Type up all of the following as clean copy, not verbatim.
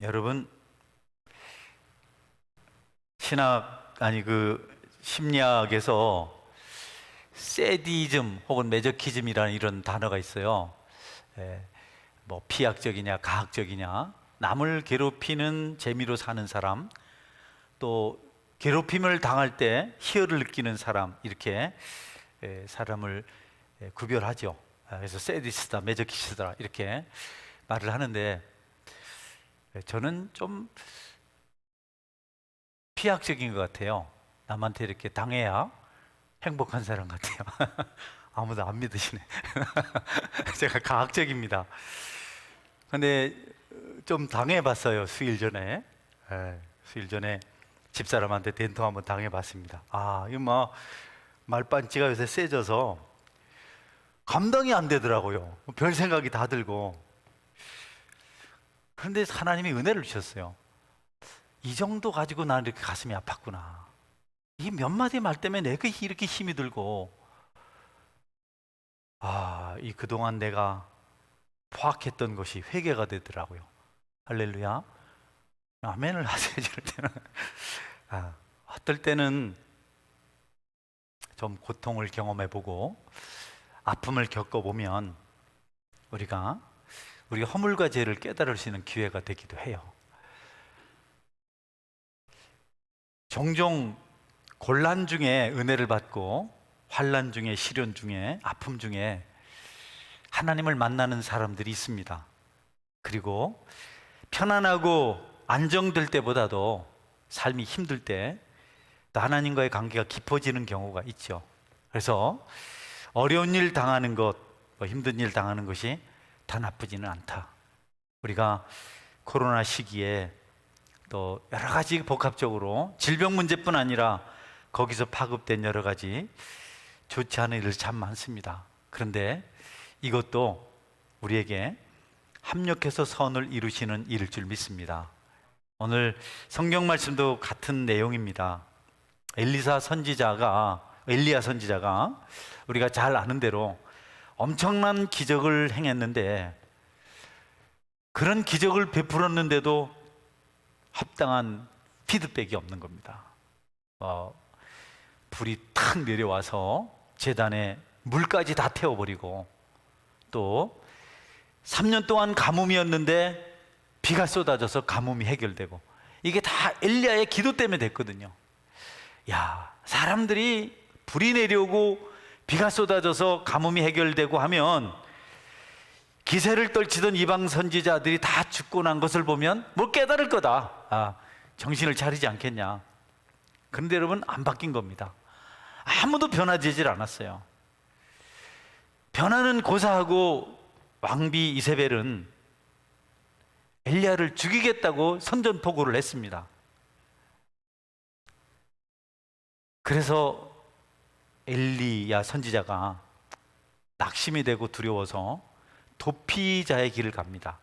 여러분, 심리학에서 세디즘 혹은 매저키즘이라는 이런 단어가 있어요. 뭐 피학적이냐 가학적이냐, 남을 괴롭히는 재미로 사는 사람, 또 괴롭힘을 당할 때 희열을 느끼는 사람, 이렇게 사람을 구별하죠. 그래서 세디스다, 매저키스다 이렇게 말을 하는데, 저는 좀 피학적인 것 같아요. 남한테 이렇게 당해야 행복한 사람 같아요. 아무도 안 믿으시네. 제가 가학적입니다. 근데 좀 당해봤어요. 수일 전에. 수일 전에 집사람한테 된통 한번 당해봤습니다. 이거 뭐 말반지가 요새 세져서 감당이 안 되더라고요. 별 생각이 다 들고. 그런데 하나님이 은혜를 주셨어요. 이 정도 가지고 나는 이렇게 가슴이 아팠구나. 이 몇 마디 말 때문에 내가 이렇게 힘이 들고, 이 그동안 내가 포악했던 것이 회개가 되더라고요. 할렐루야. 아멘을 하세요. 이럴 때는. 어떨 때는 좀 고통을 경험해보고 아픔을 겪어보면 우리가 허물과 죄를 깨달을 수 있는 기회가 되기도 해요. 종종 곤란 중에 은혜를 받고 환난 중에, 시련 중에, 아픔 중에 하나님을 만나는 사람들이 있습니다. 그리고 편안하고 안정될 때보다도 삶이 힘들 때 또 하나님과의 관계가 깊어지는 경우가 있죠. 그래서 어려운 일 당하는 것, 힘든 일 당하는 것이 다 나쁘지는 않다. 우리가 코로나 시기에 또 여러 가지 복합적으로 질병 문제뿐 아니라 거기서 파급된 여러 가지 좋지 않은 일들 참 많습니다. 그런데 이것도 우리에게 합력해서 선을 이루시는 일일 줄 믿습니다. 오늘 성경 말씀도 같은 내용입니다. 엘리야 선지자가 우리가 잘 아는 대로 엄청난 기적을 행했는데, 그런 기적을 베풀었는데도 합당한 피드백이 없는 겁니다. 불이 탁 내려와서 제단에 물까지 다 태워버리고, 또 3년 동안 가뭄이었는데 비가 쏟아져서 가뭄이 해결되고, 이게 다 엘리야의 기도 때문에 됐거든요. 사람들이 불이 내려오고 비가 쏟아져서 가뭄이 해결되고 하면 기세를 떨치던 이방 선지자들이 다 죽고 난 것을 보면 뭐 깨달을 거다, 정신을 차리지 않겠냐. 그런데 여러분, 안 바뀐 겁니다. 아무도 변화되질 않았어요. 변화는 고사하고 왕비 이세벨은 엘리야를 죽이겠다고 선전포고를 했습니다. 그래서 엘리야 선지자가 낙심이 되고 두려워서 도피자의 길을 갑니다.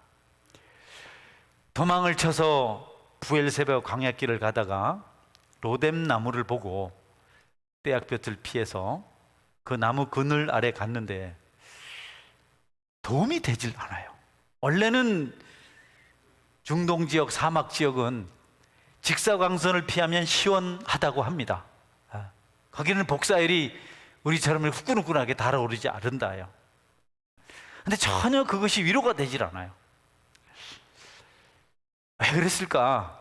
도망을 쳐서 부엘세바 광야길을 가다가 로뎀 나무를 보고 떼약볕을 피해서 그 나무 그늘 아래 갔는데 도움이 되질 않아요. 원래는 중동 지역, 사막 지역은 직사광선을 피하면 시원하다고 합니다. 거기는 복사열이 우리처럼 후끈후끈하게 달아오르지 않는다요. 근데 전혀 그것이 위로가 되질 않아요. 왜 그랬을까?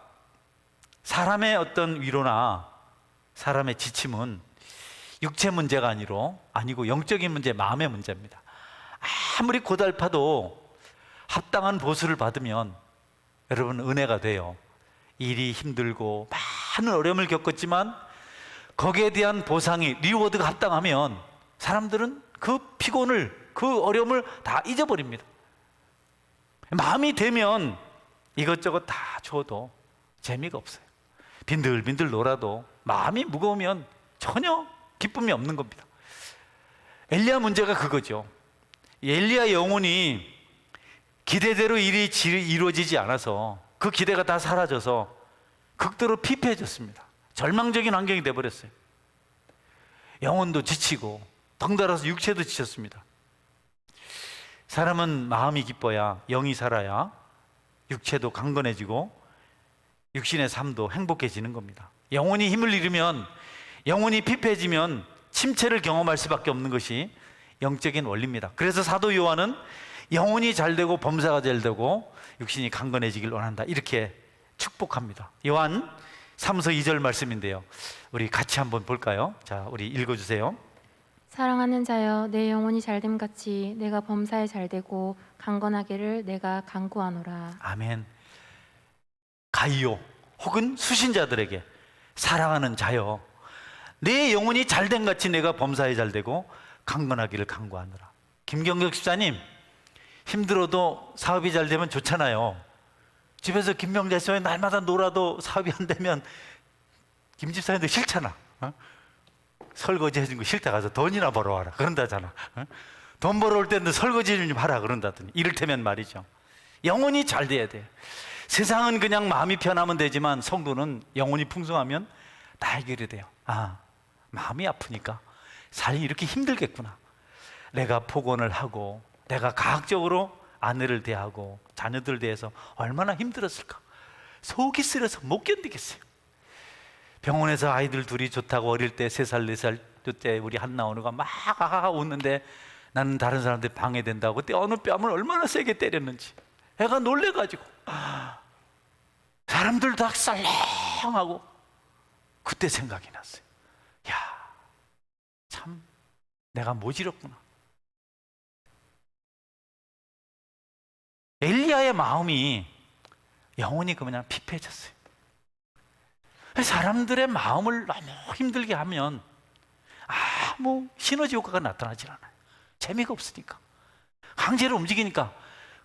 사람의 어떤 위로나 사람의 지침은 육체 문제가 아니고 영적인 문제, 마음의 문제입니다. 아무리 고달파도 합당한 보수를 받으면 여러분 은혜가 돼요. 일이 힘들고 많은 어려움을 겪었지만 거기에 대한 보상이, 리워드가 합당하면 사람들은 그 피곤을, 그 어려움을 다 잊어버립니다. 마음이 되면 이것저것 다 줘도 재미가 없어요. 빈들빈들 놀아도 마음이 무거우면 전혀 기쁨이 없는 겁니다. 엘리야 문제가 그거죠. 엘리야 영혼이 기대대로 일이 이루어지지 않아서 그 기대가 다 사라져서 극도로 피폐해졌습니다. 절망적인 환경이 되어버렸어요. 영혼도 지치고 덩달아서 육체도 지쳤습니다. 사람은 마음이 기뻐야 영이 살아야 육체도 강건해지고 육신의 삶도 행복해지는 겁니다. 영혼이 힘을 잃으면, 영혼이 피폐해지면 침체를 경험할 수밖에 없는 것이 영적인 원리입니다. 그래서 사도 요한은 영혼이 잘 되고 범사가 잘 되고 육신이 강건해지길 원한다, 이렇게 축복합니다. 요한 3서 2절 말씀인데요, 우리 같이 한번 볼까요? 자, 우리 읽어주세요. 사랑하는 자여, 내 영혼이 잘됨 같이 내가 범사에 잘되고 강건하기를 내가 간구하노라. 아멘. 가이오 혹은 수신자들에게, 사랑하는 자여, 내 영혼이 잘된 같이 내가 범사에 잘되고 강건하기를 간구하노라. 김경석 집사님, 힘들어도 사업이 잘 되면 좋잖아요. 집에서 김명자 씨와 날마다 놀아도 사업이 안 되면 김 집사님도 싫잖아. 설거지 해준 거 싫다 가서 돈이나 벌어와라 그런다잖아. 돈 벌어올 때는 설거지 좀 하라 그런다더니, 이를테면 말이죠, 영혼이 잘 돼야 돼. 세상은 그냥 마음이 편하면 되지만 성도는 영혼이 풍성하면 다 해결이 돼요. 아, 마음이 아프니까 삶이 이렇게 힘들겠구나. 내가 폭언을 하고 내가 가학적으로 아내를 대하고 자녀들 대해서 얼마나 힘들었을까. 속이 쓰려서 못 견디겠어요. 병원에서 아이들 둘이 좋다고 어릴 때 3살 4살 때 우리 한나오누가 막 웃는데 나는 다른 사람들 방해된다고 그때 어느 뺨을 얼마나 세게 때렸는지 애가 놀래가지고 사람들 다 썰렁하고 그때 생각이 났어요. 야, 참 내가 모질었구나. 엘리야의 마음이, 영혼이 그냥 피폐해졌어요. 사람들의 마음을 너무 힘들게 하면 아무 시너지 효과가 나타나질 않아요. 재미가 없으니까, 강제로 움직이니까.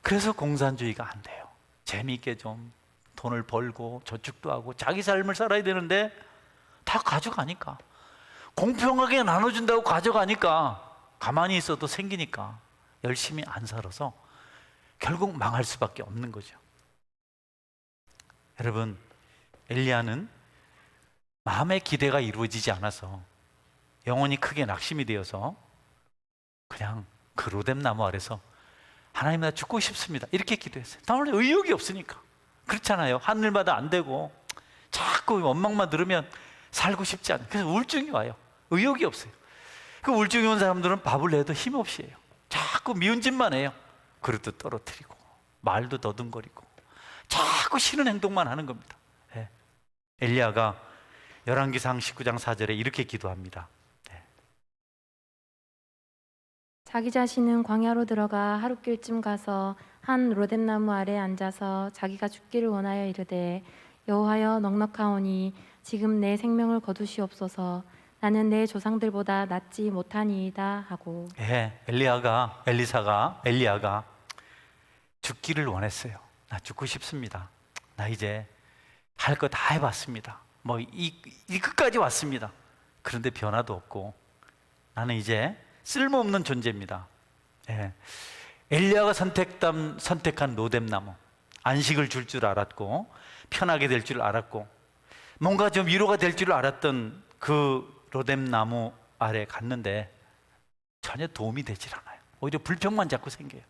그래서 공산주의가 안 돼요. 재미있게 좀 돈을 벌고 저축도 하고 자기 삶을 살아야 되는데 다 가져가니까, 공평하게 나눠준다고 가져가니까 가만히 있어도 생기니까 열심히 안 살아서 결국 망할 수밖에 없는 거죠. 여러분, 엘리야는 마음의 기대가 이루어지지 않아서 영혼이 크게 낙심이 되어서 그냥 그 로뎀 나무 아래서 하나님, 나 죽고 싶습니다, 이렇게 기도했어요. 나는 의욕이 없으니까. 그렇잖아요. 하늘마다 안 되고 자꾸 원망만 들으면 살고 싶지 않아요. 그래서 우울증이 와요. 의욕이 없어요. 그 우울증이 온 사람들은 밥을 내도 힘없이 해요. 자꾸 미운 짓만 해요. 그릇도 떨어뜨리고 말도 더듬거리고 자꾸 싫은 행동만 하는 겁니다. 네. 엘리야가 열왕기상 19장 4절에 이렇게 기도합니다. 네. 자기 자신은 광야로 들어가 하룻길쯤 가서 한 로뎀나무 아래 앉아서 자기가 죽기를 원하여 이르되, 여호와여, 넉넉하오니 지금 내 생명을 거두시옵소서. 나는 내 조상들보다 낫지 못하니이다 하고. 네. 엘리야가 죽기를 원했어요. 나 죽고 싶습니다. 나 이제 할 거 다 해봤습니다. 뭐 이 끝까지 왔습니다. 그런데 변화도 없고 나는 이제 쓸모없는 존재입니다. 예. 엘리야가 선택한 로뎀나무, 안식을 줄 알았고 편하게 될 줄 알았고 뭔가 좀 위로가 될 줄 알았던 그 로뎀나무 아래 갔는데 전혀 도움이 되질 않아요. 오히려 불평만 자꾸 생겨요.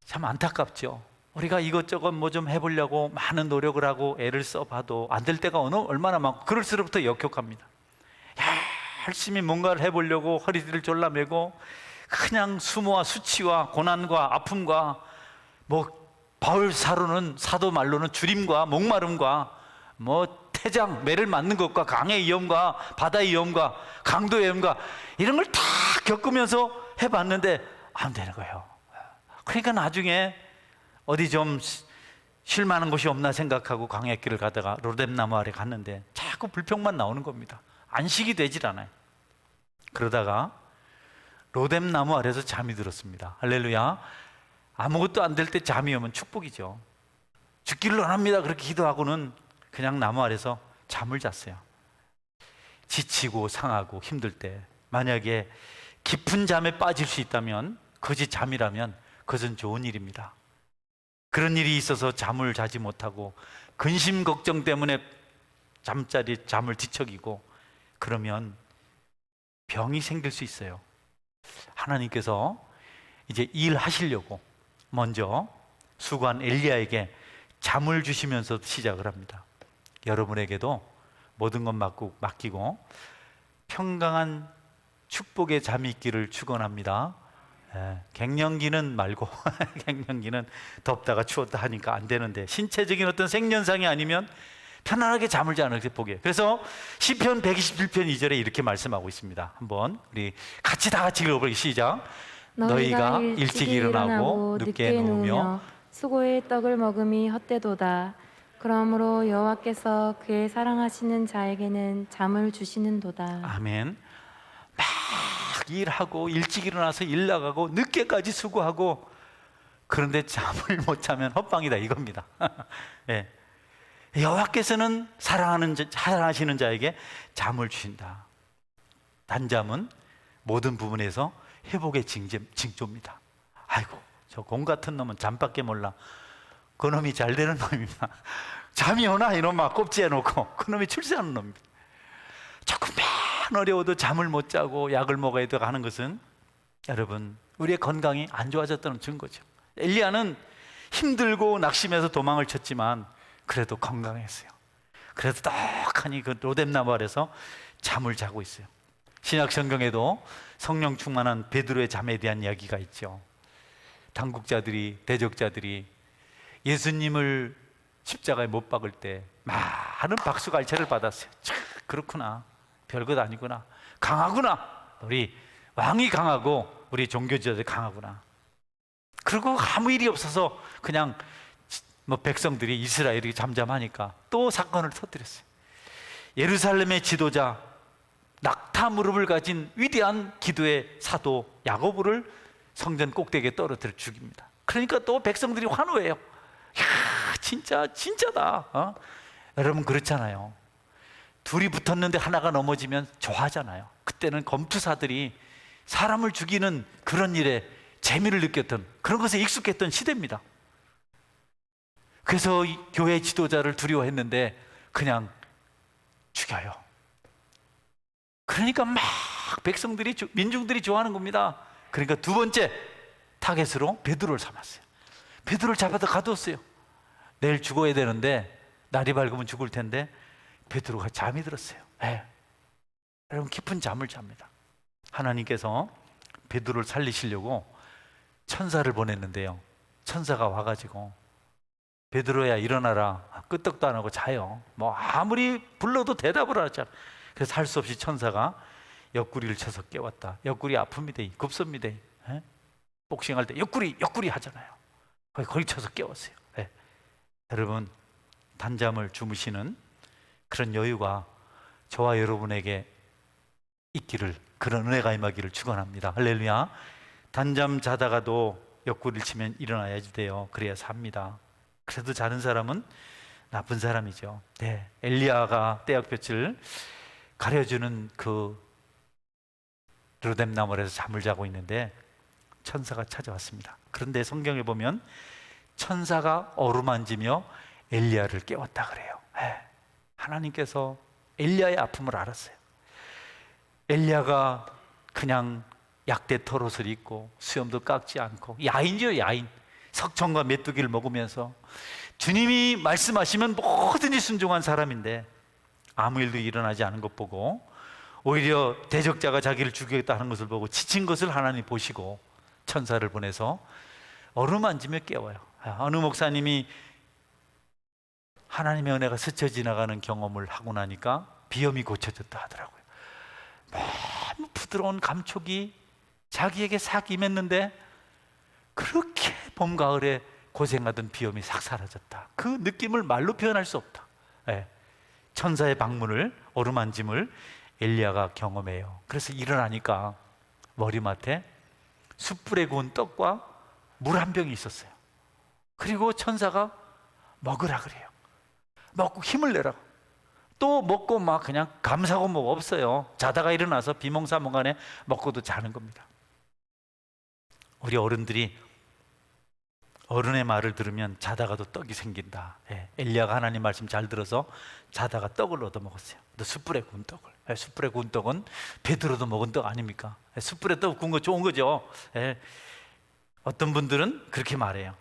참 안타깝죠. 우리가 이것저것 뭐 좀 해보려고 많은 노력을 하고 애를 써봐도 안 될 때가 얼마나 많고, 그럴수록부터 역효과입니다. 열심히 뭔가를 해보려고 허리띠를 졸라매고 그냥 수모와 수치와 고난과 아픔과 뭐 바울 사도 말로는 주림과 목마름과 뭐 태장, 매를 맞는 것과 강의 위험과 바다의 위험과 강도의 위험과 이런 걸 다 겪으면서 해봤는데 안 되는 거예요. 그러니까 나중에 어디 좀 쉴 만한 곳이 없나 생각하고 광야길을 가다가 로뎀나무 아래 갔는데 자꾸 불평만 나오는 겁니다. 안식이 되질 않아요. 그러다가 로뎀나무 아래서 잠이 들었습니다. 할렐루야. 아무것도 안 될 때 잠이 오면 축복이죠. 죽기를 원합니다 그렇게 기도하고는 그냥 나무 아래서 잠을 잤어요. 지치고 상하고 힘들 때 만약에 깊은 잠에 빠질 수 있다면, 그것이 잠이라면 그것은 좋은 일입니다. 그런 일이 있어서 잠을 자지 못하고 근심 걱정 때문에 잠을 뒤척이고 그러면 병이 생길 수 있어요. 하나님께서 이제 일하시려고 먼저 수고한 엘리야에게 잠을 주시면서 시작을 합니다. 여러분에게도 모든 것 맡기고 평강한 축복의 잠이 있기를 축원합니다. 갱년기는 말고 갱년기는 덥다가 추웠다 하니까 안 되는데, 신체적인 어떤 생년상이 아니면 편안하게 잠을 자는 게 복이에요. 그래서 시편 127편 2절에 이렇게 말씀하고 있습니다. 한번 우리 다 같이 읽어볼게요. 시작. 너희가 일찍 일어나고 늦게 누우며 수고의 떡을 먹음이 헛되도다. 그러므로 여호와께서 그의 사랑하시는 자에게는 잠을 주시는도다. 아멘. 막 일하고 일찍 일어나서 일 나가고 늦게까지 수고하고, 그런데 잠을 못 자면 헛방이다 이겁니다. 네. 여호와께서는 사랑하시는 자에게 잠을 주신다. 단잠은 모든 부분에서 회복의 징조입니다. 아이고, 저 곰 같은 놈은 잠밖에 몰라. 그놈이 잘 되는 놈입니다. 잠이 오나 이놈아 꼽지해 놓고 그놈이 출세하는 놈입니다. 조금만 어려워도 잠을 못 자고 약을 먹어야 되고 하는 것은, 여러분, 우리의 건강이 안 좋아졌다는 증거죠. 엘리야는 힘들고 낙심해서 도망을 쳤지만 그래도 건강했어요. 그래서 떡하니 그 로뎀나무 아래서 잠을 자고 있어요. 신약 성경에도 성령 충만한 베드로의 잠에 대한 이야기가 있죠. 당국자들이, 대적자들이 예수님을 십자가에 못 박을 때 많은 박수갈채를 받았어요. 참, 그렇구나, 별것 아니구나, 강하구나, 우리 왕이 강하고 우리 종교지도자들이 강하구나. 그리고 아무 일이 없어서 그냥 백성들이, 이스라엘이 잠잠하니까 또 사건을 터뜨렸어요. 예루살렘의 지도자, 낙타 무릎을 가진 위대한 기도의 사도 야고보를 성전 꼭대기에 떨어뜨려 죽입니다. 그러니까 또 백성들이 환호해요. 야, 진짜다. 여러분, 그렇잖아요. 둘이 붙었는데 하나가 넘어지면 좋아하잖아요. 그때는 검투사들이 사람을 죽이는 그런 일에 재미를 느꼈던, 그런 것에 익숙했던 시대입니다. 그래서 이 교회 지도자를 두려워했는데 그냥 죽여요. 그러니까 막 민중들이 좋아하는 겁니다. 그러니까 두 번째 타겟으로 베드로를 삼았어요. 베드로를 잡아다 가두었어요. 내일 죽어야 되는데, 날이 밝으면 죽을 텐데 베드로가 잠이 들었어요. 여러분, 깊은 잠을 잡니다. 하나님께서 베드로를 살리시려고 천사를 보냈는데요, 천사가 와가지고 베드로야 일어나라, 끄떡도 안 하고 자요. 뭐 아무리 불러도 대답을 하잖아. 그래서 할 수 없이 천사가 옆구리를 쳐서 깨웠다. 옆구리 아픕니다, 급섭니다. 복싱할 때 옆구리 하잖아요. 거기 쳐서 깨웠어요. 여러분, 단잠을 주무시는 그런 여유가 저와 여러분에게 있기를, 그런 은혜가 임하기를 축원합니다. 할렐루야. 단잠 자다가도 옆구리를 치면 일어나야지 돼요. 그래야 삽니다. 그래도 자는 사람은 나쁜 사람이죠. 엘리야가 떼약볕을 가려주는 그 로뎀나무에서 잠을 자고 있는데 천사가 찾아왔습니다. 그런데 성경에 보면 천사가 어루만지며 엘리야를 깨웠다 그래요. 하나님께서 엘리야의 아픔을 알았어요. 엘리야가 그냥 약대 털옷을 입고 수염도 깎지 않고 야인이요, 야인. 석청과 메뚜기를 먹으면서 주님이 말씀하시면 뭐든지 순종한 사람인데 아무 일도 일어나지 않은 것 보고, 오히려 대적자가 자기를 죽이겠다 하는 것을 보고 지친 것을 하나님 보시고 천사를 보내서 어루만지며 깨워요. 어느 목사님이 하나님의 은혜가 스쳐 지나가는 경험을 하고 나니까 비염이 고쳐졌다 하더라고요. 너무 부드러운 감촉이 자기에게 싹 임했는데 그렇게 봄, 가을에 고생하던 비염이 싹 사라졌다. 그 느낌을 말로 표현할 수 없다. 천사의 방문을, 어루만짐을 엘리야가 경험해요. 그래서 일어나니까 머리맡에 숯불에 구운 떡과 물 한 병이 있었어요. 그리고 천사가 먹으라 그래요. 먹고 힘을 내라고. 또 먹고 막 그냥 감사고 뭐 없어요. 자다가 일어나서 비몽사몽간에 먹고도 자는 겁니다. 우리 어른들이 어른의 말을 들으면 자다가도 떡이 생긴다. 엘리야가 하나님 말씀 잘 들어서 자다가 떡을 얻어 먹었어요. 근데 숯불에 구운 떡을. 숯불에 구운 떡은 베드로도 먹은 떡 아닙니까? 숯불에 떡 구운 거 좋은 거죠. 어떤 분들은 그렇게 말해요.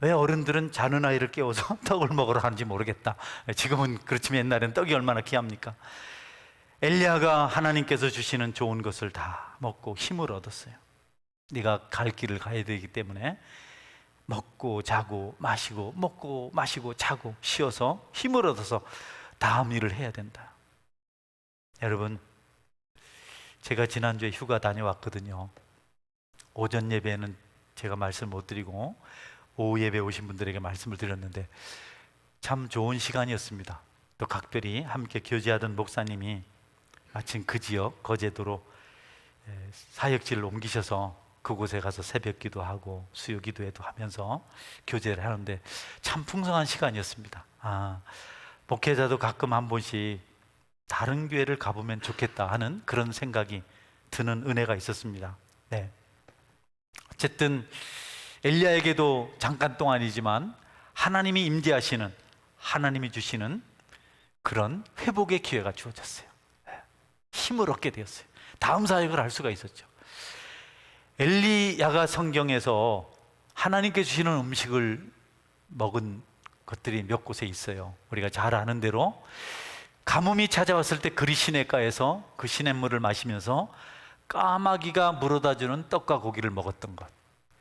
왜 어른들은 자는 아이를 깨워서 떡을 먹으러 하는지 모르겠다. 지금은 그렇지만 옛날엔 떡이 얼마나 귀합니까? 엘리야가 하나님께서 주시는 좋은 것을 다 먹고 힘을 얻었어요. 네가 갈 길을 가야 되기 때문에 먹고 자고 마시고 먹고 마시고 자고 쉬어서 힘을 얻어서 다음 일을 해야 된다. 여러분, 제가 지난주에 휴가 다녀왔거든요. 오전 예배는 제가 말씀 못 드리고 오후 예배 오신 분들에게 말씀을 드렸는데 참 좋은 시간이었습니다. 또 각별히 함께 교제하던 목사님이 마침 그 지역 거제도로 사역지를 옮기셔서 그곳에 가서 새벽 기도하고 수요 기도회도 하면서 교제를 하는데 참 풍성한 시간이었습니다. 목회자도 가끔 한 번씩 다른 교회를 가보면 좋겠다 하는 그런 생각이 드는 은혜가 있었습니다. 네. 어쨌든 엘리야에게도 잠깐 동안이지만 하나님이 임재하시는, 하나님이 주시는 그런 회복의 기회가 주어졌어요. 힘을 얻게 되었어요. 다음 사역을 할 수가 있었죠. 엘리야가 성경에서 하나님께 주시는 음식을 먹은 것들이 몇 곳에 있어요. 우리가 잘 아는 대로 가뭄이 찾아왔을 때 그리 시냇가에서 그 시냇물을 마시면서 까마귀가 물어다주는 떡과 고기를 먹었던 것.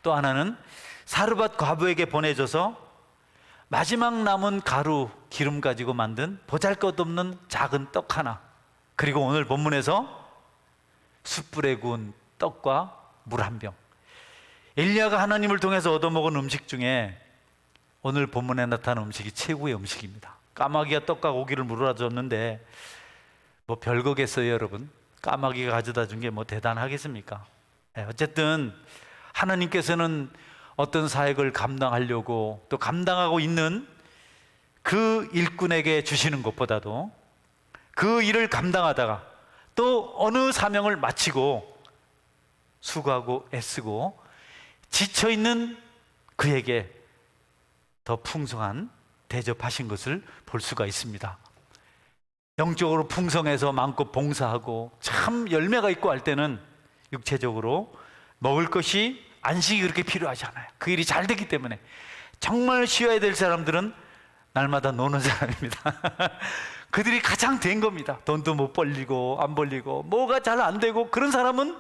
또 하나는 사르밧 과부에게 보내줘서 마지막 남은 가루, 기름 가지고 만든 보잘것없는 작은 떡 하나. 그리고 오늘 본문에서 숯불에 구운 떡과 물 한 병. 엘리야가 하나님을 통해서 얻어먹은 음식 중에 오늘 본문에 나타난 음식이 최고의 음식입니다. 까마귀가 떡과 고기를 물어줬는데 뭐 별거겠어요, 여러분. 까마귀가 가져다 준 게 뭐 대단하겠습니까? 어쨌든 하나님께서는 어떤 사역을 감당하려고 또 감당하고 있는 그 일꾼에게 주시는 것보다도 그 일을 감당하다가 또 어느 사명을 마치고 수고하고 애쓰고 지쳐있는 그에게 더 풍성한 대접하신 것을 볼 수가 있습니다. 영적으로 풍성해서 마음껏 봉사하고 참 열매가 있고 할 때는 육체적으로 먹을 것이 안식이 그렇게 필요하지 않아요. 그 일이 잘 되기 때문에. 정말 쉬어야 될 사람들은 날마다 노는 사람입니다. 그들이 가장 된 겁니다. 돈도 못 벌리고 안 벌리고 뭐가 잘 안 되고 그런 사람은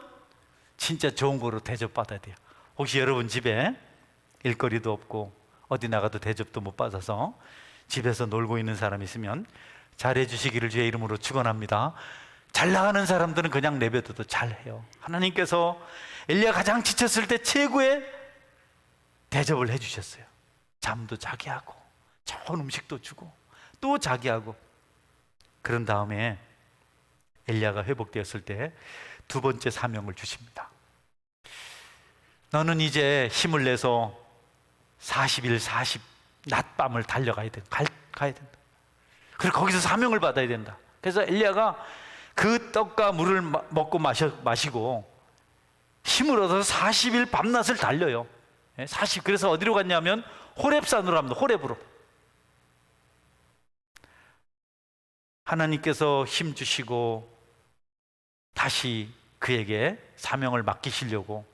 진짜 좋은 거로 대접받아야 돼요. 혹시 여러분 집에 일거리도 없고 어디 나가도 대접도 못 받아서 집에서 놀고 있는 사람 있으면 잘해 주시기를 주의 이름으로 축원합니다. 잘 나가는 사람들은 그냥 내버려둬도 잘해요. 하나님께서 엘리야 가장 지쳤을 때 최고의 대접을 해주셨어요. 잠도 자게 하고 좋은 음식도 주고 또 자게 하고. 그런 다음에 엘리야가 회복되었을 때 두 번째 사명을 주십니다. 너는 이제 힘을 내서 40일 40 낮밤을 달려가야 돼. 가야 된다. 그리고 거기서 사명을 받아야 된다. 그래서 엘리야가 그 떡과 물을 먹고 마시고 힘을 얻어서 40일 밤낮을 달려요. 40. 그래서 어디로 갔냐면 호렙산으로 갑니다. 호렙으로. 하나님께서 힘 주시고 다시 그에게 사명을 맡기시려고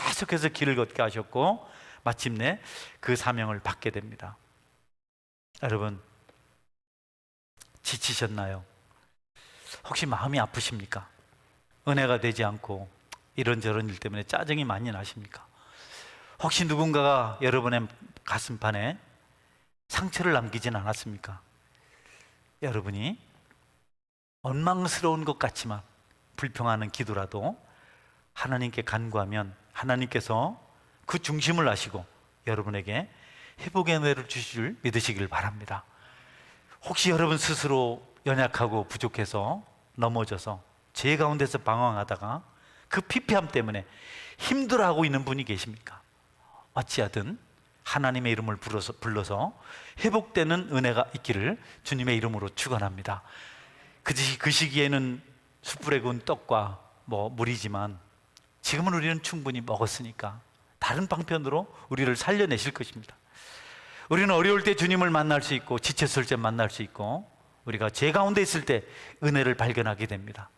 계속해서 길을 걷게 하셨고 마침내 그 사명을 받게 됩니다. 여러분, 지치셨나요? 혹시 마음이 아프십니까? 은혜가 되지 않고 이런저런 일 때문에 짜증이 많이 나십니까? 혹시 누군가가 여러분의 가슴판에 상처를 남기진 않았습니까? 여러분이 원망스러운 것 같지만 불평하는 기도라도 하나님께 간구하면 하나님께서 그 중심을 아시고 여러분에게 회복의 은혜를 주실 줄 믿으시길 바랍니다. 혹시 여러분 스스로 연약하고 부족해서 넘어져서 죄 가운데서 방황하다가 그 피폐함 때문에 힘들어하고 있는 분이 계십니까? 어찌하든 하나님의 이름을 불러서 회복되는 은혜가 있기를 주님의 이름으로 축원합니다. 그 시기에는 숯불에 구운 떡과 물이지만 지금은 우리는 충분히 먹었으니까 다른 방편으로 우리를 살려내실 것입니다. 우리는 어려울 때 주님을 만날 수 있고 지쳤을 때 만날 수 있고 우리가 죄 가운데 있을 때 은혜를 발견하게 됩니다.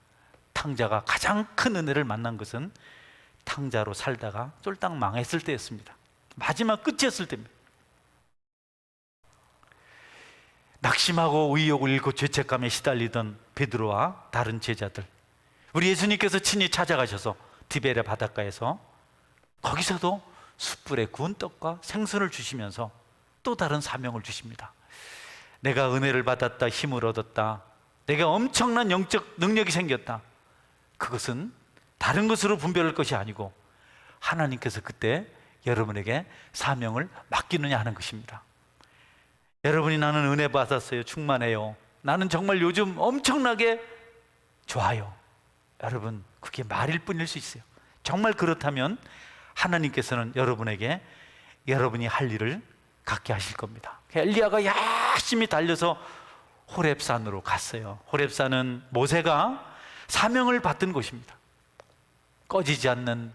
탕자가 가장 큰 은혜를 만난 것은 탕자로 살다가 쫄딱 망했을 때였습니다. 마지막 끝이었을 때입니다. 낙심하고 의욕을 잃고 죄책감에 시달리던 베드로와 다른 제자들, 우리 예수님께서 친히 찾아가셔서 디베레 바닷가에서 거기서도 숯불에 구운 떡과 생선을 주시면서 또 다른 사명을 주십니다. 내가 은혜를 받았다, 힘을 얻었다, 내가 엄청난 영적 능력이 생겼다, 그것은 다른 것으로 분별할 것이 아니고 하나님께서 그때 여러분에게 사명을 맡기느냐 하는 것입니다. 여러분이 나는 은혜 받았어요, 충만해요, 나는 정말 요즘 엄청나게 좋아요, 여러분 그게 말일 뿐일 수 있어요. 정말 그렇다면 하나님께서는 여러분에게 여러분이 할 일을 갖게 하실 겁니다. 엘리야가 열심히 달려서 호렙산으로 갔어요. 호렙산은 모세가 사명을 받던 곳입니다. 꺼지지 않는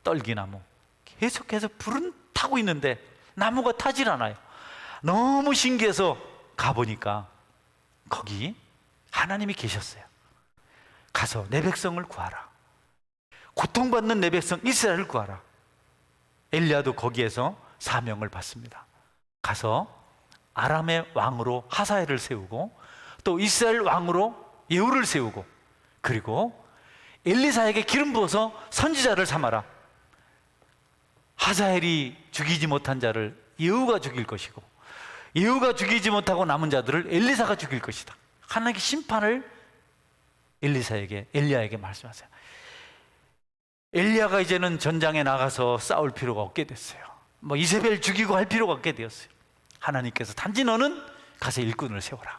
떨기나무, 계속해서 불은 타고 있는데 나무가 타질 않아요. 너무 신기해서 가보니까 거기 하나님이 계셨어요. 가서 내 백성을 구하라, 고통받는 내 백성 이스라엘을 구하라. 엘리야도 거기에서 사명을 받습니다. 가서 아람의 왕으로 하사엘을 세우고 또 이스라엘 왕으로 예후를 세우고, 그리고 엘리사에게 기름 부어서 선지자를 삼아라. 하사엘이 죽이지 못한 자를 예후가 죽일 것이고 예후가 죽이지 못하고 남은 자들을 엘리사가 죽일 것이다. 하나님의 심판을 엘리야에게 말씀하세요. 엘리야가 이제는 전장에 나가서 싸울 필요가 없게 됐어요. 뭐 이세벨 죽이고 할 필요가 없게 되었어요. 하나님께서 단지 너는 가서 일꾼을 세워라,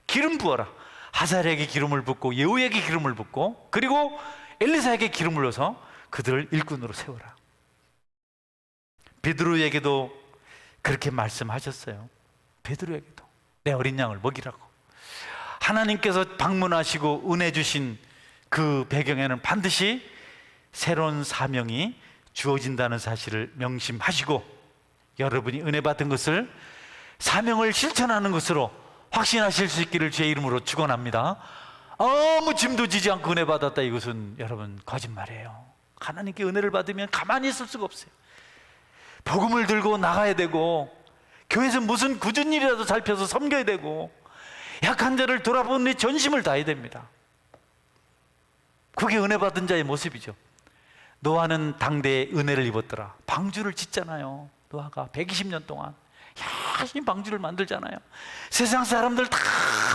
기름 부어라. 하사엘에게 기름을 붓고 예후에게 기름을 붓고 그리고 엘리사에게 기름을 넣어서 그들을 일꾼으로 세워라. 베드로에게도 그렇게 말씀하셨어요. 베드로에게도 내 어린 양을 먹이라고. 하나님께서 방문하시고 은혜 주신 그 배경에는 반드시 새로운 사명이 주어진다는 사실을 명심하시고 여러분이 은혜 받은 것을 사명을 실천하는 것으로 확신하실 수 있기를 주의 이름으로 축원합니다. 아무 짐도 지지 않고 은혜 받았다, 이것은 여러분 거짓말이에요. 하나님께 은혜를 받으면 가만히 있을 수가 없어요. 복음을 들고 나가야 되고 교회에서 무슨 굳은 일이라도 살펴서 섬겨야 되고 약한 자를 돌아보는 데 전심을 다해야 됩니다. 그게 은혜 받은 자의 모습이죠. 노아는 당대에 은혜를 입었더라. 방주를 짓잖아요. 노아가 120년 동안 열심히 방주를 만들잖아요. 세상 사람들 다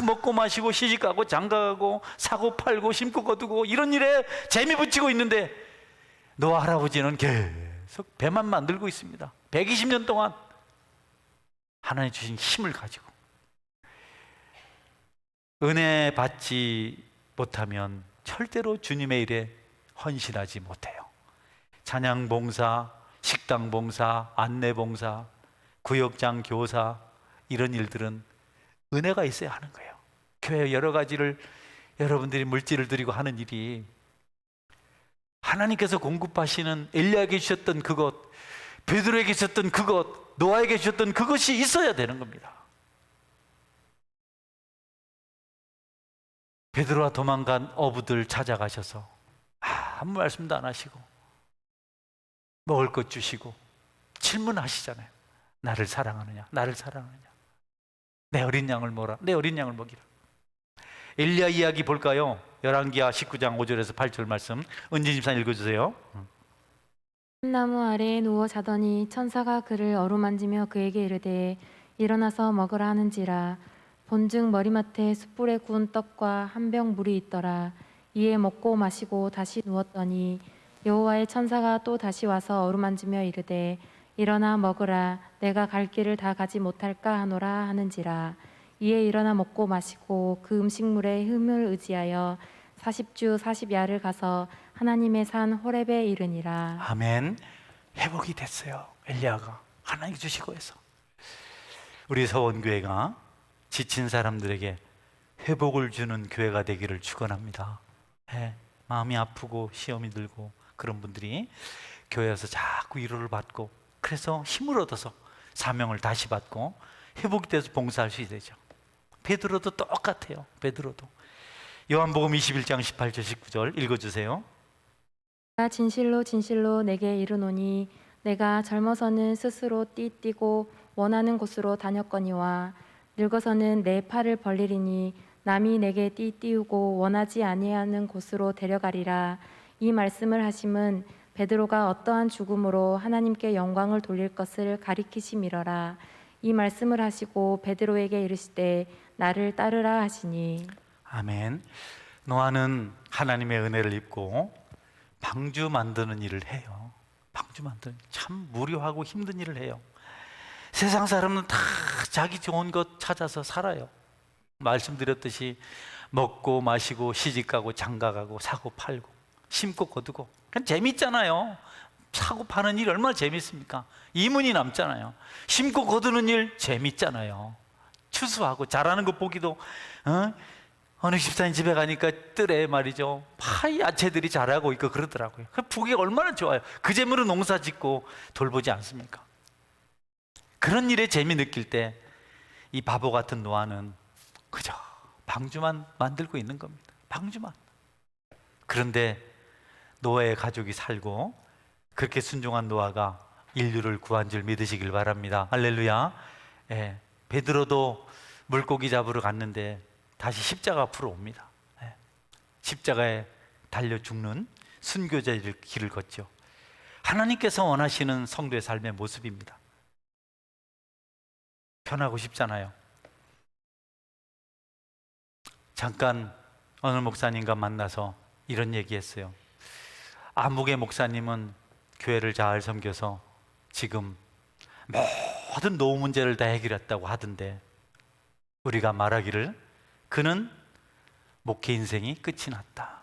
먹고 마시고 시집가고 장가가고 사고 팔고 심고 거두고 이런 일에 재미 붙이고 있는데 노아 할아버지는 계속 배만 만들고 있습니다. 120년 동안 하나님 주신 힘을 가지고. 은혜 받지 못하면 절대로 주님의 일에 헌신하지 못해요. 찬양 봉사, 식당 봉사, 안내 봉사, 구역장 교사, 이런 일들은 은혜가 있어야 하는 거예요. 교회 여러 가지를 여러분들이 물질을 드리고 하는 일이 하나님께서 공급하시는 엘리야에게 주셨던 그것, 베드로에게 주셨던 그것, 노아에게 주셨던 그것이 있어야 되는 겁니다. 베드로와 도망간 어부들 찾아가셔서 아무 말씀도 안 하시고 먹을 것 주시고 질문하시잖아요. 나를 사랑하느냐? 나를 사랑하느냐? 내 어린 양을 먹어라. 내 어린 양을 먹이라. 엘리야 이야기 볼까요? 열왕기하 19장 5절에서 8절 말씀 은진 집사 읽어주세요. 나무 아래에 누워 자더니 천사가 그를 어루만지며 그에게 이르되 일어나서 먹으라 하는지라. 본즉 머리맡에 숯불에 구운 떡과 한 병 물이 있더라. 이에 먹고 마시고 다시 누웠더니 여호와의 천사가 또 다시 와서 어루만지며 이르되 일어나 먹으라. 내가 갈 길을 다 가지 못할까 하노라 하는지라. 이에 일어나 먹고 마시고 그 음식물의 흠을 의지하여 40주 40야를 가서 하나님의 산 호렙에 이르니라. 아멘. 회복이 됐어요. 엘리야가 하나님 주시고 해서 우리 서원교회가 지친 사람들에게 회복을 주는 교회가 되기를 축원합니다. 마음이 아프고 시험이 들고 그런 분들이 교회에서 자꾸 위로를 받고 그래서 힘을 얻어서 사명을 다시 받고 회복이 돼서 봉사할 수 있게 되죠. 베드로도 똑같아요. 베드로도 요한복음 21장 18절 19절 읽어주세요. 진실로 진실로 내게 이르노니 내가 젊어서는 스스로 띠뛰고 원하는 곳으로 다녔거니와 늙어서는 내 팔을 벌리리니 남이 내게 띠띠우고 원하지 아니하는 곳으로 데려가리라. 이 말씀을 하심은 베드로가 어떠한 죽음으로 하나님께 영광을 돌릴 것을 가리키심이러라. 이 말씀을 하시고 베드로에게 이르시되 나를 따르라 하시니. 아멘. 노아는 하나님의 은혜를 입고 방주 만드는 일을 해요. 방주 만드는 참 무료하고 힘든 일을 해요. 세상 사람은 다 자기 좋은 것 찾아서 살아요. 말씀드렸듯이 먹고 마시고 시집가고 장가가고 사고 팔고 심고 거두고 그냥 재밌잖아요. 사고 파는 일 얼마나 재밌습니까? 이문이 남잖아요. 심고 거두는 일 재밌잖아요. 추수하고 잘하는 거 보기도 어느 집사님 집에 가니까 뜰에 말이죠 파 야채들이 자라고 있고 그러더라고요. 그 보기 얼마나 좋아요. 그 재물로 농사 짓고 돌보지 않습니까? 그런 일에 재미 느낄 때 이 바보 같은 노아는 그저 방주만 만들고 있는 겁니다. 방주만. 그런데 노아의 가족이 살고 그렇게 순종한 노아가 인류를 구한 줄 믿으시길 바랍니다. 할렐루야. 예, 베드로도 물고기 잡으러 갔는데 다시 십자가 앞으로 옵니다. 예, 십자가에 달려 죽는 순교자의 길을 걷죠. 하나님께서 원하시는 성도의 삶의 모습입니다. 변하고 싶잖아요. 잠깐 어느 목사님과 만나서 이런 얘기했어요. 안목의 목사님은 교회를 잘 섬겨서 지금 모든 노후 문제를 다 해결했다고 하던데 우리가 말하기를 그는 목회 인생이 끝이 났다.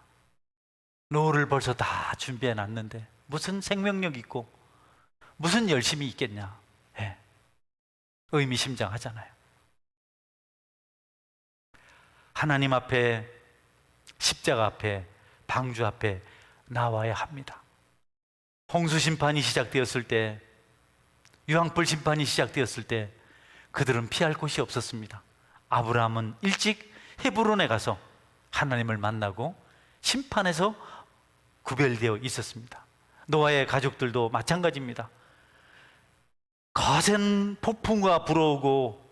노후를 벌써 다 준비해 놨는데 무슨 생명력 있고 무슨 열심이 있겠냐. 예. 의미심장하잖아요. 하나님 앞에 십자가 앞에 방주 앞에 나와야 합니다. 홍수 심판이 시작되었을 때 유황불 심판이 시작되었을 때 그들은 피할 곳이 없었습니다. 아브라함은 일찍 헤브론에 가서 하나님을 만나고 심판에서 구별되어 있었습니다. 노아의 가족들도 마찬가지입니다. 거센 폭풍과 불어오고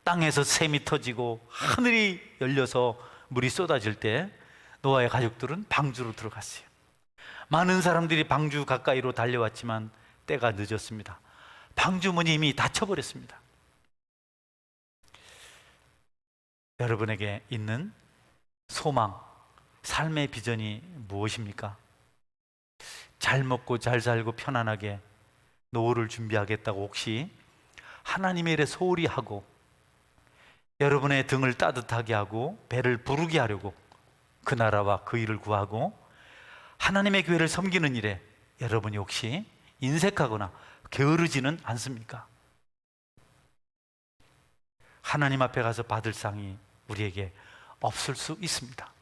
땅에서 샘이 터지고 하늘이 열려서 물이 쏟아질 때 노아의 가족들은 방주로 들어갔어요. 많은 사람들이 방주 가까이로 달려왔지만 때가 늦었습니다. 방주 문이 이미 닫혀버렸습니다. 여러분에게 있는 소망, 삶의 비전이 무엇입니까? 잘 먹고 잘 살고 편안하게 노후를 준비하겠다고 혹시 하나님의 일에 소홀히 하고 여러분의 등을 따뜻하게 하고 배를 부르게 하려고 그 나라와 그 일을 구하고 하나님의 교회를 섬기는 일에 여러분이 혹시 인색하거나 게으르지는 않습니까? 하나님 앞에 가서 받을 상이 우리에게 없을 수 있습니다.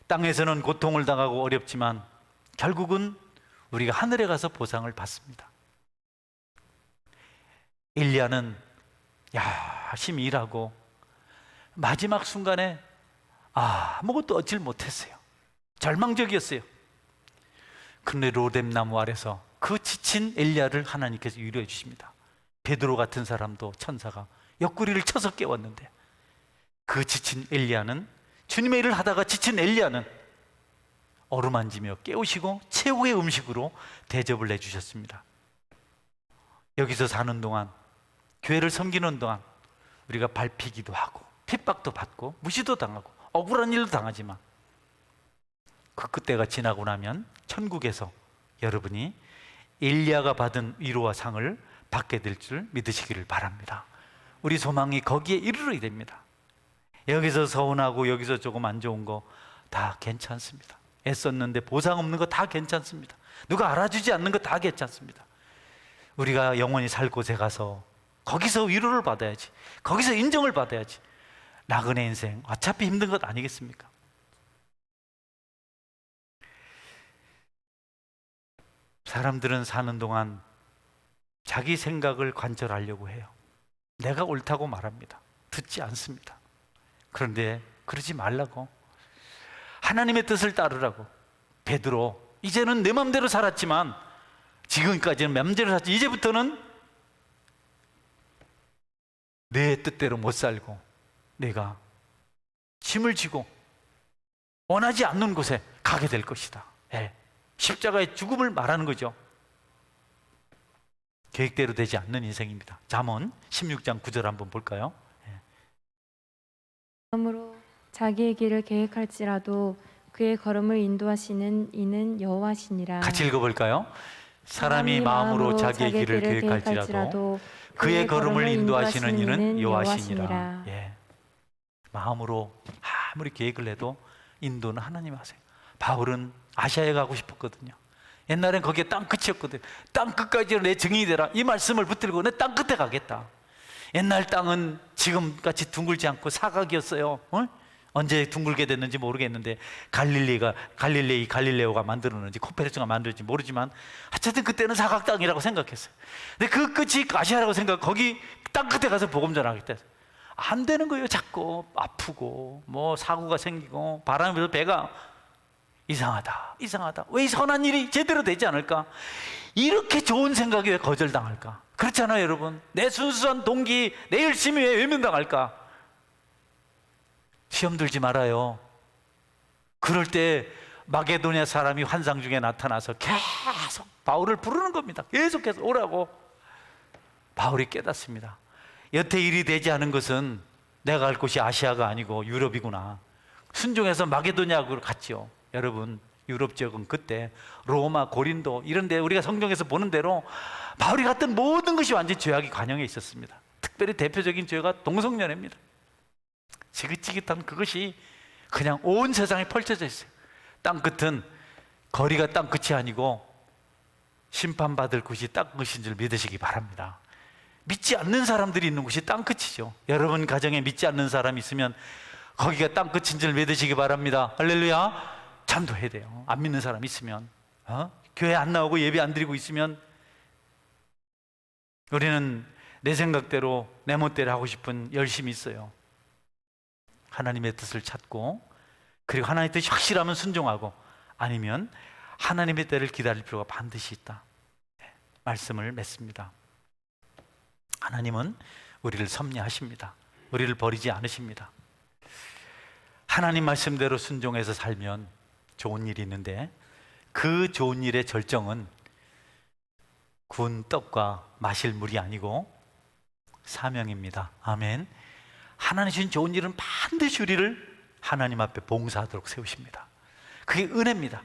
땅에서는 고통을 당하고 어렵지만 결국은 우리가 하늘에 가서 보상을 받습니다. 엘리야는 열심히 일하고 마지막 순간에 아무것도 얻질 못했어요. 절망적이었어요. 그런데 로뎀나무 아래서 그 지친 엘리야를 하나님께서 위로해 주십니다. 베드로 같은 사람도 천사가 옆구리를 쳐서 깨웠는데 그 지친 엘리야는 주님의 일을 하다가 지친 엘리야는 어루만지며 깨우시고 최후의 음식으로 대접을 해주셨습니다. 여기서 사는 동안 교회를 섬기는 동안 우리가 밟히기도 하고 핍박도 받고 무시도 당하고 억울한 일도 당하지만 그 그때가 지나고 나면 천국에서 여러분이 엘리야가 받은 위로와 상을 받게 될 줄 믿으시기를 바랍니다. 우리 소망이 거기에 이르러야 됩니다. 여기서 서운하고 여기서 조금 안 좋은 거 다 괜찮습니다. 애썼는데 보상 없는 거 다 괜찮습니다. 누가 알아주지 않는 거 다 괜찮습니다. 우리가 영원히 살 곳에 가서 거기서 위로를 받아야지, 거기서 인정을 받아야지. 나그네 인생 어차피 힘든 것 아니겠습니까? 사람들은 사는 동안 자기 생각을 관철하려고 해요. 내가 옳다고 말합니다. 듣지 않습니다. 그런데 그러지 말라고, 하나님의 뜻을 따르라고. 베드로 이제는 내 맘대로 살았지만, 지금까지는 맘대로 살았지, 이제부터는 내 뜻대로 못 살고 내가 짐을 지고 원하지 않는 곳에 가게 될 것이다. 예. 십자가의 죽음을 말하는 거죠. 계획대로 되지 않는 인생입니다. 잠언 16장 9절 한번 볼까요? 그러므로 자기의 길을 계획할지라도 그의 걸음을 인도하시는 이는 여호와시니라. 같이 읽어볼까요? 사람이 마음으로 자기의 길을 계획할지라도 그의 걸음을 인도하시는 이는 여호와시니라. 예. 마음으로 아무리 계획을 해도 인도는 하나님 하세요. 바울은 아시아에 가고 싶었거든요. 옛날엔 거기에 땅끝이었거든요. 땅끝까지 내 증인이 되라, 이 말씀을 붙들고 내 땅끝에 가겠다. 옛날 땅은 지금같이 둥글지 않고 사각이었어요. 언제 둥글게 됐는지 모르겠는데, 갈릴레오가 만들었는지 코페르스가 만들었는지 모르지만 어쨌든 그때는 사각 땅이라고 생각했어요. 근데 그 끝이 아시아라고 생각, 거기 땅 끝에 가서 복음 전하겠다. 안 되는 거예요. 자꾸 아프고 뭐 사고가 생기고 바람이 불어서 배가 이상하다. 왜 이 선한 일이 제대로 되지 않을까? 이렇게 좋은 생각이 왜 거절당할까? 그렇잖아요, 여러분. 내 순수한 동기, 내 열심히 왜 외면당할까? 시험 들지 말아요. 그럴 때 마게도냐 사람이 환상 중에 나타나서 계속 바울을 부르는 겁니다. 계속해서 오라고. 바울이 깨닫습니다. 여태 일이 되지 않은 것은 내가 갈 곳이 아시아가 아니고 유럽이구나. 순종해서 마게도냐로 갔지요. 여러분, 유럽 지역은 그때 로마, 고린도 이런 데 우리가 성경에서 보는 대로 바울이 갔던 모든 것이 완전히 죄악이 관영해 있었습니다. 특별히 대표적인 죄가 동성연애입니다. 지긋지긋한 그것이 그냥 온 세상에 펼쳐져 있어요. 땅끝은 거리가 땅끝이 아니고 심판받을 곳이 땅끝인 줄 믿으시기 바랍니다. 믿지 않는 사람들이 있는 곳이 땅끝이죠. 여러분 가정에 믿지 않는 사람이 있으면 거기가 땅끝인 줄 믿으시기 바랍니다. 할렐루야. 참도해야 돼요. 안 믿는 사람 있으면, 교회 안 나오고 예배 안 드리고 있으면 우리는 내 생각대로 내 멋대로 하고 싶은 열심이 있어요. 하나님의 뜻을 찾고, 그리고 하나님의 뜻이 확실하면 순종하고, 아니면 하나님의 때를 기다릴 필요가 반드시 있다. 말씀을 맺습니다. 하나님은 우리를 섭리하십니다. 우리를 버리지 않으십니다. 하나님 말씀대로 순종해서 살면 좋은 일이 있는데, 그 좋은 일의 절정은 구운 떡과 마실 물이 아니고 사명입니다. 아멘. 하나님 주신 좋은 일은 반드시 우리를 하나님 앞에 봉사하도록 세우십니다. 그게 은혜입니다.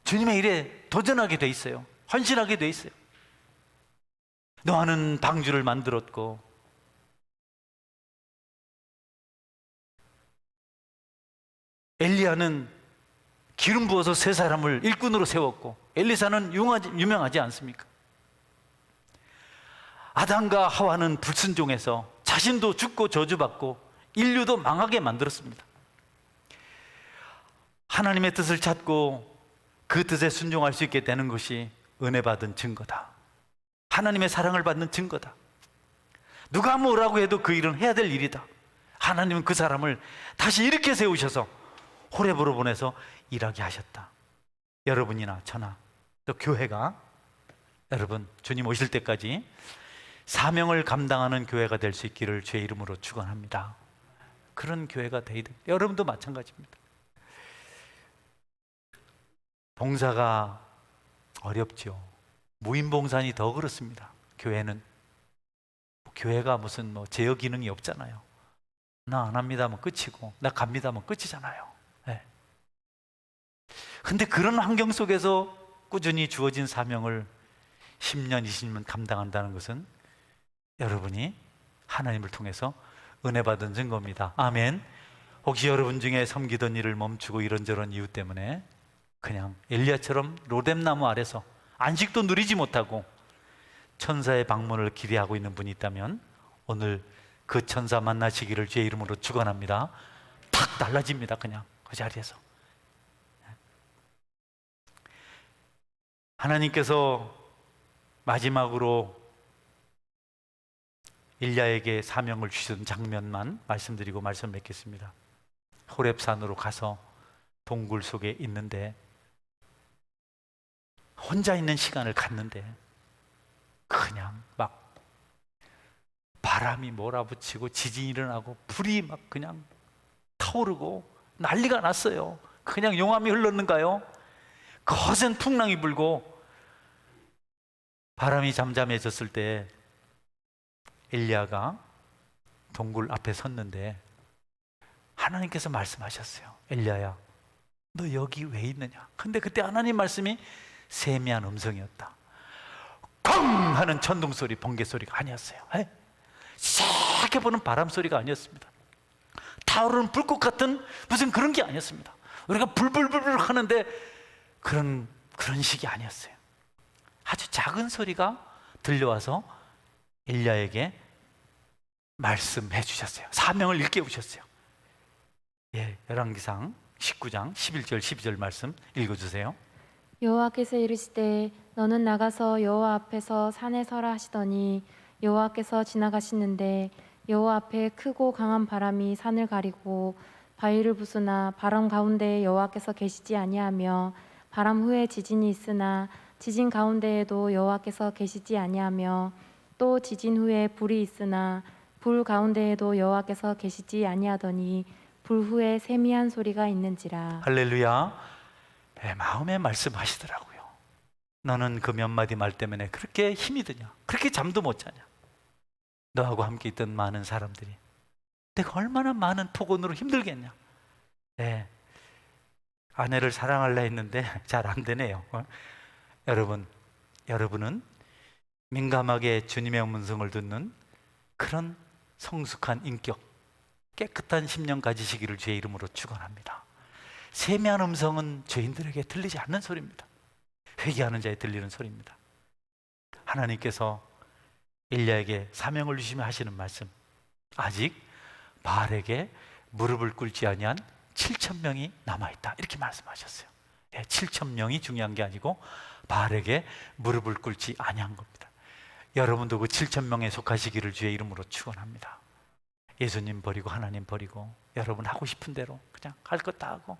주님의 일에 도전하게 돼 있어요. 헌신하게 돼 있어요. 노아는 방주를 만들었고, 엘리야는 기름 부어서 세 사람을 일꾼으로 세웠고, 엘리사는 유명하지 않습니까? 아담과 하와는 불순종해서 자신도 죽고 저주받고 인류도 망하게 만들었습니다. 하나님의 뜻을 찾고 그 뜻에 순종할 수 있게 되는 것이 은혜 받은 증거다. 하나님의 사랑을 받는 증거다. 누가 뭐라고 해도 그 일은 해야 될 일이다. 하나님은 그 사람을 다시 이렇게 세우셔서 호렙으로 보내서 일하게 하셨다. 여러분이나 저나 또 교회가, 여러분 주님 오실 때까지 사명을 감당하는 교회가 될 수 있기를 주의 이름으로 축원합니다. 그런 교회가 되야 됩니다. 여러분도 마찬가지입니다. 봉사가 어렵죠. 무인봉사니 더 그렇습니다. 교회는, 교회가 무슨 뭐 제어 기능이 없잖아요. 나 안 합니다 하면 끝이고, 나 갑니다 하면 끝이잖아요. 네. 근데 그런 환경 속에서 꾸준히 주어진 사명을 10년, 20년 감당한다는 것은 여러분이 하나님을 통해서 은혜 받은 증거입니다. 아멘. 혹시 여러분 중에 섬기던 일을 멈추고 이런저런 이유 때문에 그냥 엘리야처럼 로뎀나무 아래서 안식도 누리지 못하고 천사의 방문을 기대하고 있는 분이 있다면 오늘 그 천사 만나시기를 주의 이름으로 축원합니다. 탁 달라집니다. 그냥 그 자리에서. 하나님께서 마지막으로 일야에게 사명을 주시던 장면만 말씀드리고 말씀 맺겠습니다. 호렙산으로 가서 동굴 속에 있는데 혼자 있는 시간을 갖는데 그냥 막 바람이 몰아붙이고 지진이 일어나고 불이 막 그냥 타오르고 난리가 났어요. 그냥 용암이 흘렀는가요? 거센 풍랑이 불고 바람이 잠잠해졌을 때 엘리야가 동굴 앞에 섰는데 하나님께서 말씀하셨어요. 엘리야야, 너 여기 왜 있느냐? 근데 그때 하나님 말씀이 세미한 음성이었다. 쾅 하는 천둥 소리, 번개 소리가 아니었어요. 세게 부는 바람 소리가 아니었습니다. 타오르는 불꽃 같은 무슨 그런 게 아니었습니다. 우리가 불불불불 하는데 그런 식이 아니었어요. 아주 작은 소리가 들려와서 엘리야에게 말씀해 주셨어요. 사명을 일깨우셨어요. 열왕기상 19장 11절 12절 말씀 읽어주세요. 여호와께서 이르시되 너는 나가서 여호와 앞에서 산에 서라 하시더니 여호와께서 지나가시는데 여호와 앞에 크고 강한 바람이 산을 가리고 바위를 부수나 바람 가운데에 여호와께서 계시지 아니하며 바람 후에 지진이 있으나 지진 가운데에도 여호와께서 계시지 아니하며 또 지진 후에 불이 있으나 불 가운데에도 여호와께서 계시지 아니하더니 불 후에 세미한 소리가 있는지라. 할렐루야. 마음에 말씀하시더라고요. 너는 그 몇 마디 말 때문에 그렇게 힘이 드냐? 그렇게 잠도 못 자냐? 너하고 함께 있던 많은 사람들이 내가 얼마나 많은 폭언으로 힘들겠냐? 아내를 사랑하려 했는데 잘 안 되네요. 여러분은 민감하게 주님의 음성을 듣는 그런 성숙한 인격, 깨끗한 심령 가지시기를 주의 이름으로 축원합니다. 세미한 음성은 죄인들에게 들리지 않는 소리입니다. 회개하는 자에 들리는 소리입니다. 하나님께서 엘리야에게 사명을 주시며 하시는 말씀, 아직 바알에게 무릎을 꿇지 아니한 7,000명이 남아있다, 이렇게 말씀하셨어요. 7,000명이 중요한 게 아니고 바알에게 무릎을 꿇지 아니한 겁니다. 여러분도 그 7,000명에 속하시기를 주의 이름으로 축원합니다. 예수님 버리고 하나님 버리고 여러분 하고 싶은 대로 그냥 할 것 다 하고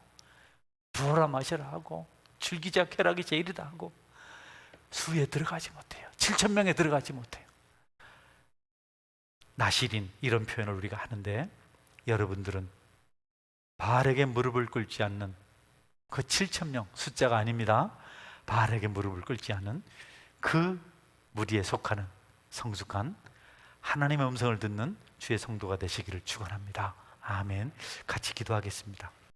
부어라 마셔라 하고 줄기자 쾌락이 제일이다 하고 수에 들어가지 못해요. 7,000명에 들어가지 못해요. 나실인 이런 표현을 우리가 하는데 여러분들은 바알에게 무릎을 꿇지 않는 그 7,000명 숫자가 아닙니다. 바알에게 무릎을 꿇지 않는 그 무리에 속하는 성숙한 하나님의 음성을 듣는 주의 성도가 되시기를 축원합니다. 아멘. 같이 기도하겠습니다.